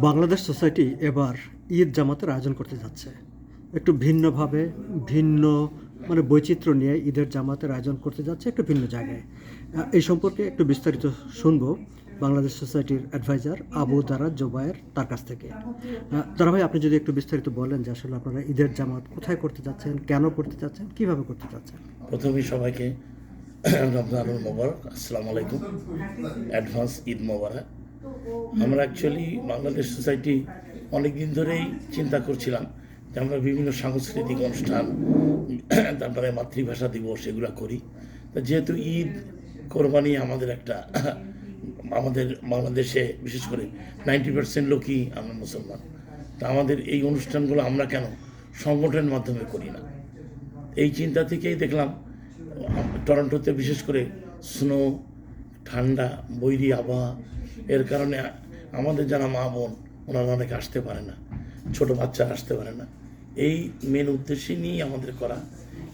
Bangladesh society এবার ঈদ জামাতের আয়োজন করতে যাচ্ছে। একটু ভিন্নভাবে ভিন্ন বৈচিত্র্য নিয়ে ঈদের জামাতের আয়োজন করতে যাচ্ছে একটু ভিন্ন জায়গায়। এই সম্পর্কে একটু বিস্তারিত শুনবো বাংলাদেশ সোসাইটির অ্যাডভাইজার আবু দারা জোবায়ের তার কাছ থেকে। দারা ভাই, আপনি যদি একটু বিস্তারিত বলেন যে আসলে আপনারা ঈদের জামাত কোথায় করতে যাচ্ছেন, কেন করতে যাচ্ছেন, কিভাবে করতে যাচ্ছেন। প্রথমেই সবাইকে রমজানুল মোবারক, আসসালামু আলাইকুম, অ্যাডভান্স ঈদ মোবারক। আমরা অ্যাকচুয়ালি বাংলাদেশ সোসাইটি অনেক দিন ধরেই চিন্তা করছিলাম যে আমরা বিভিন্ন সাংস্কৃতিক অনুষ্ঠান, তারপরে মাতৃভাষা দিবস এগুলো করি। তা যেহেতু ঈদ কোরবানি আমাদের একটা আমাদের বাংলাদেশে বিশেষ করে 90% লোকই আমরা মুসলমান, তা আমাদের এই অনুষ্ঠানগুলো আমরা কেন সংগঠনের মাধ্যমে করি না। এই চিন্তা থেকেই দেখলাম টরন্টোতে বিশেষ করে স্নো, ঠান্ডা, বৈরী আবহাওয়া, এর কারণে আমাদের যারা মা বোন ওনারা অনেকে আসতে পারে না, ছোটো বাচ্চারা আসতে পারে না। এই মেন উদ্দেশ্যে নিয়েই আমাদের করা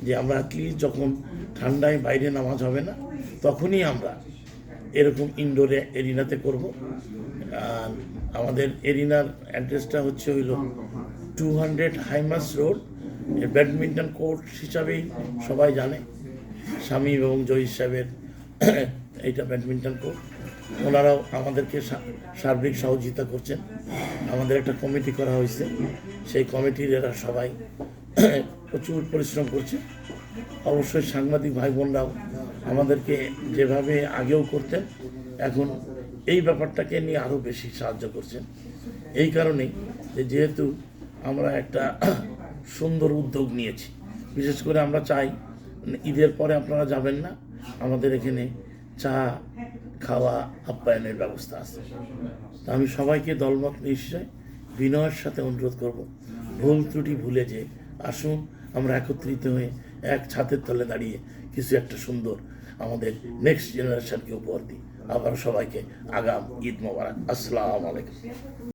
যে আমরা অ্যাটলিস্ট যখন ঠান্ডায় বাইরে নামাজ হবে না তখনই আমরা এরকম ইনডোরে এরিনাতে করব। আর আমাদের এরিনার অ্যাড্রেসটা হইল 200 হাইমাস রোড। ব্যাডমিন্টন কোর্ট হিসাবেই সবাই জানে, স্বামী এবং জয়ী সাহেবের এইটা ব্যাডমিন্টন কোর্ট। ওনারাও আমাদেরকে সার্বিক সহযোগিতা করছেন। আমাদের একটা কমিটি করা হয়েছে, সেই কমিটির এরা সবাই প্রচুর পরিশ্রম করছে। অবশ্যই সাংবাদিক ভাই বোনরাও আমাদেরকে যেভাবে আগেও করতেন এখন এই ব্যাপারটাকে নিয়ে আরও বেশি সাহায্য করছেন। এই কারণেই যেহেতু আমরা একটা সুন্দর উদ্যোগ নিয়েছি, বিশেষ করে আমরা চাই ঈদের পরে আপনারা যাবেন না, আমাদের এখানে চা খাওয়া আপ্যায়নের ব্যবস্থা আছে। তা আমি সবাইকে দলমত নিশ্চয় বিনয়ের সাথে অনুরোধ করব, ভুল ত্রুটি ভুলে যে আসুন আমরা একত্রিত হয়ে এক ছাদের তলে দাঁড়িয়ে কিছু একটা সুন্দর আমাদের নেক্সট জেনারেশনকে উপহার দিই। আবার সবাইকে আগাম ঈদ মোবারক, আসসালামু আলাইকুম।